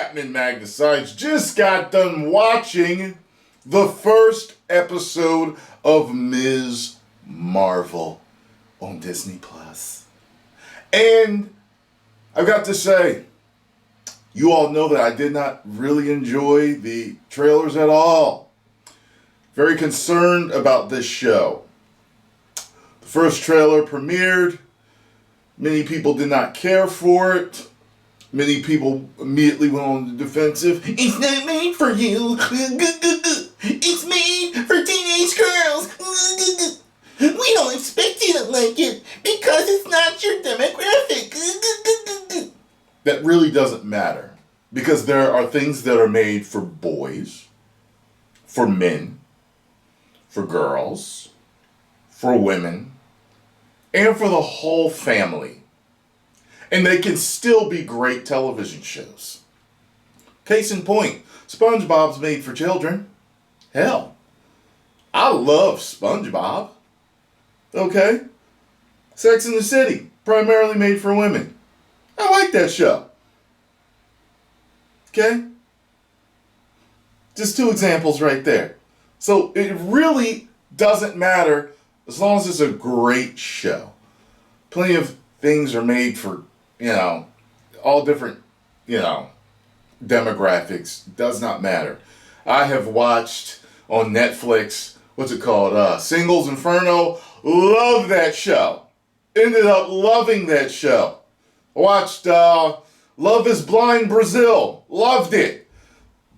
happening, Magnus? I just got done watching the first episode of Ms. Marvel on Disney Plus. And I've got to say, you all know that I did not really enjoy the trailers at all. Very concerned about this show. The first trailer premiered. Many people did not care for it. Many people immediately went on the defensive. It's not made for you. It's made for teenage girls. We don't expect you to like it because it's not your demographic. That really doesn't matter. Because there are things that are made for boys, for men, for girls, for women, and for the whole family. And they can still be great television shows. Case in point, SpongeBob's made for children. Hell, I love SpongeBob. Okay? Sex and the City, primarily made for women. I like that show. Okay? Just two examples right there. So it really doesn't matter as long as it's a great show. Plenty of things are made for, all different, demographics. Does not matter. I have watched on Netflix, what's it called? Singles Inferno. Love that show. Ended up loving that show. Watched Love is Blind Brazil. Loved it.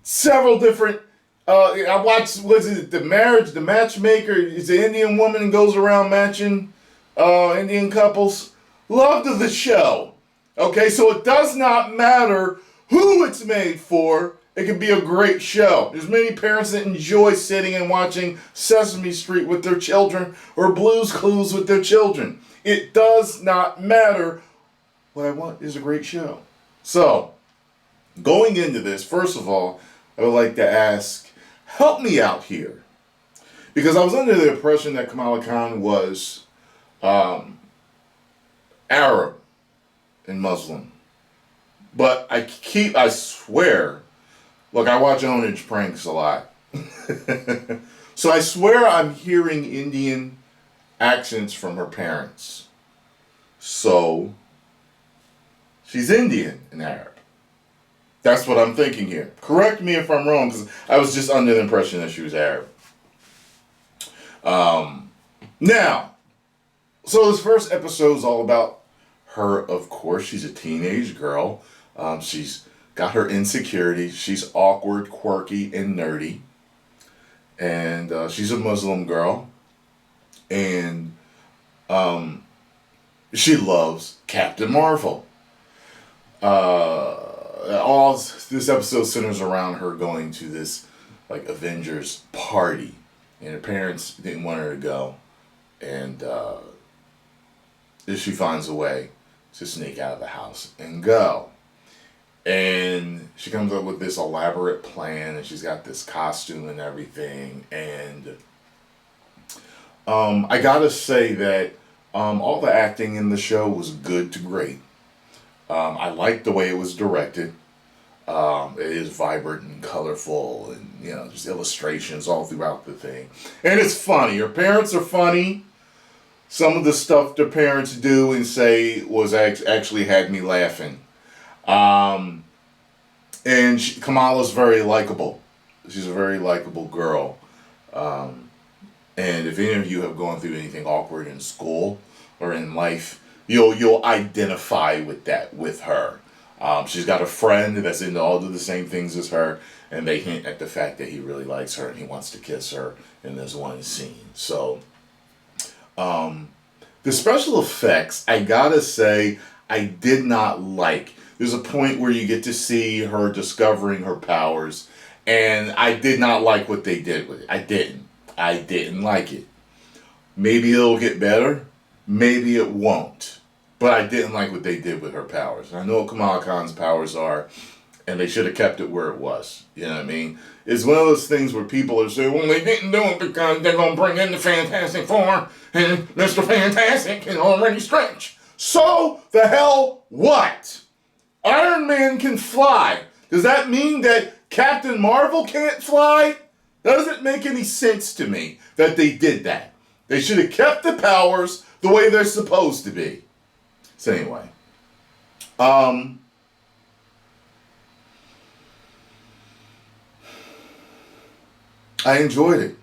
Several different, I watched, the matchmaker, is an Indian woman and goes around matching Indian couples. Loved the show. Okay, so it does not matter who it's made for. It can be a great show. There's many parents that enjoy sitting and watching Sesame Street with their children or Blue's Clues with their children. It does not matter. What I want is a great show. So, going into this, first of all, I would like to ask, help me out here. Because I was under the impression that Kamala Khan was Arab and Muslim. But I swear, look, I watch Ownage Pranks a lot. So I swear I'm hearing Indian accents from her parents. So, she's Indian and Arab. That's what I'm thinking here. Correct me if I'm wrong, because I was just under the impression that she was Arab. Now, so this first episode is all about her, of course. She's a teenage girl. She's got her insecurities. She's awkward, quirky, and nerdy. And she's a Muslim girl. And she loves Captain Marvel. All this episode centers around her going to this Avengers party, and her parents didn't want her to go, and she finds a way to sneak out of the house and go. And she comes up with this elaborate plan, and she's got this costume and everything. And I gotta say that all the acting in the show was good to great. I liked the way it was directed. It is vibrant and colorful, and just illustrations all throughout the thing. And it's funny. Her parents are funny. Some of the stuff their parents do and say was actually had me laughing. And Kamala's very likable. She's a very likable girl. And if any of you have gone through anything awkward in school or in life, you'll identify with that with her. She's got a friend that's into all of the same things as her, and they hint at the fact that he really likes her and he wants to kiss her in this one scene. So, the special effects, I gotta say, I did not like. There's a point where you get to see her discovering her powers, and I did not like what they did with it. I didn't like it. Maybe it'll get better. Maybe it won't. But I didn't like what they did with her powers. I know what Kamala Khan's powers are, and they should have kept it where it was. You know what I mean? It's one of those things where people are saying, well, they didn't do it because they're going to bring in the Fantastic Four, and Mr. Fantastic can already stretch. So, the hell what? Iron Man can fly. Does that mean that Captain Marvel can't fly? Doesn't make any sense to me that they did that. They should have kept the powers the way they're supposed to be. So anyway, I enjoyed it.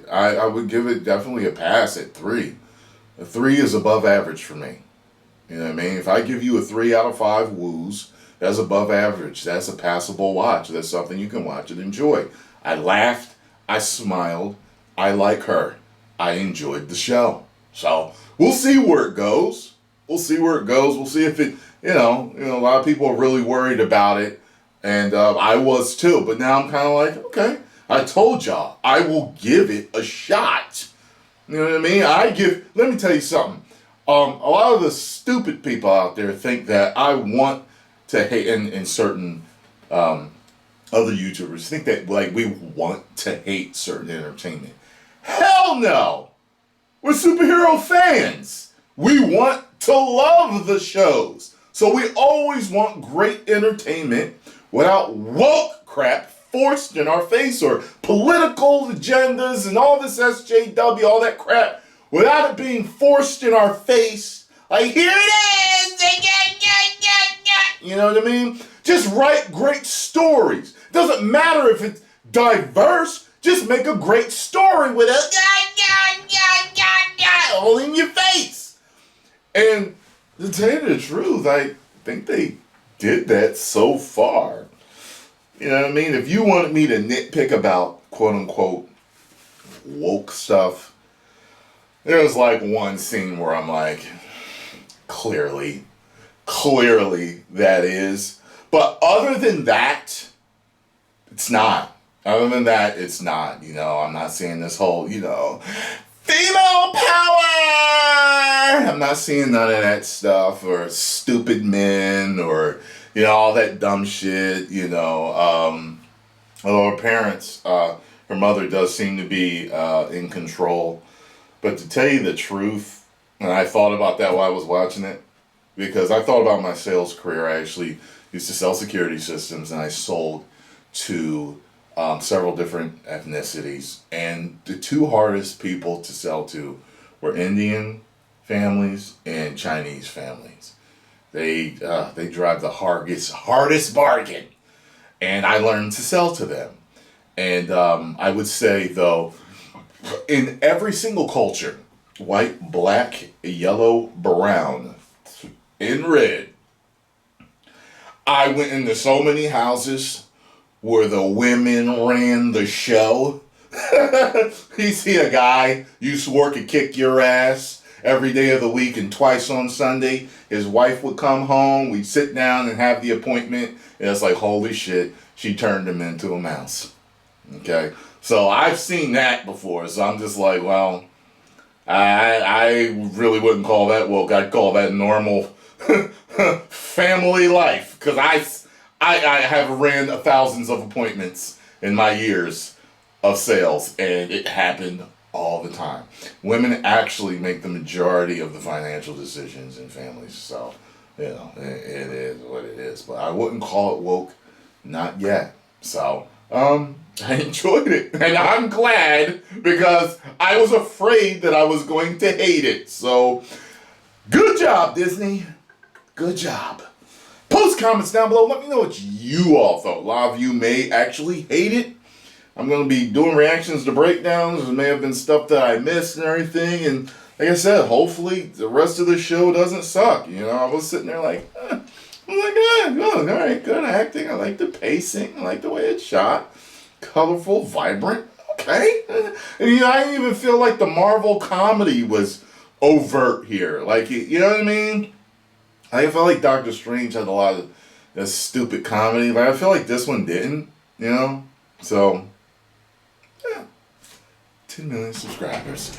I would give it definitely a pass at 3. A 3 is above average for me. You know what I mean? If I give you a 3 out of 5 woos, that's above average. That's a passable watch. That's something you can watch and enjoy. I laughed. I smiled. I like her. I enjoyed the show. So we'll see where it goes. We'll see if it, a lot of people are really worried about it. And I was too. But now I'm kind of like, okay, I told y'all, I will give it a shot. You know what I mean? Let me tell you something. A lot of the stupid people out there think that I want to hate, and certain other YouTubers think that like we want to hate certain entertainment. Hell no! We're superhero fans. We want to love the shows. So we always want great entertainment without woke crap forced in our face or political agendas and all this SJW, all that crap, without it being forced in our face. Like, here it is! You know what I mean? Just write great stories. Doesn't matter if it's diverse. Just make a great story with it all in your face. And to tell you the truth, I think they did that so far. You know what I mean? If you wanted me to nitpick about quote-unquote woke stuff, there was like one scene where I'm like, clearly that is. But other than that, it's not. Other than that, it's not. I'm not seeing this whole, female power! I'm not seeing none of that stuff, or stupid men, or, all that dumb shit, although her parents, her mother does seem to be in control. But to tell you the truth, and I thought about that while I was watching it, because I thought about my sales career. I actually used to sell security systems, and I sold to several different ethnicities. And the two hardest people to sell to were Indian families and Chinese families. They drive the hardest bargain. And I learned to sell to them. And I would say, though, in every single culture, white, black, yellow, brown, and red, I went into so many houses where the women ran the show. You see a guy used to work and kick your ass every day of the week, and twice on Sunday, his wife would come home, we'd sit down and have the appointment, and it's like, holy shit, she turned him into a mouse. Okay? So I've seen that before, so I'm just like, well, I really wouldn't call that woke. I'd call that normal family life, because I have ran thousands of appointments in my years of sales, and it happened all the time. Women actually make the majority of the financial decisions in families, so it is what it is. But I wouldn't call it woke, not yet. So I enjoyed it, and I'm glad, because I was afraid that I was going to hate it. So good job, Disney. Good job. Post comments down below. Let me know what you all thought. A lot of you may actually hate it. I'm going to be doing reactions to breakdowns. There may have been stuff that I missed and everything. And like I said, hopefully the rest of the show doesn't suck. I was sitting there like, I'm like, good. All right, good acting. I like the pacing. I like the way it's shot. Colorful, vibrant. Okay. And I didn't even feel like the Marvel comedy was overt here. Like, you know what I mean? I felt like Doctor Strange had a lot of this stupid comedy. Like, I feel like this one didn't, So, yeah. 10 million subscribers.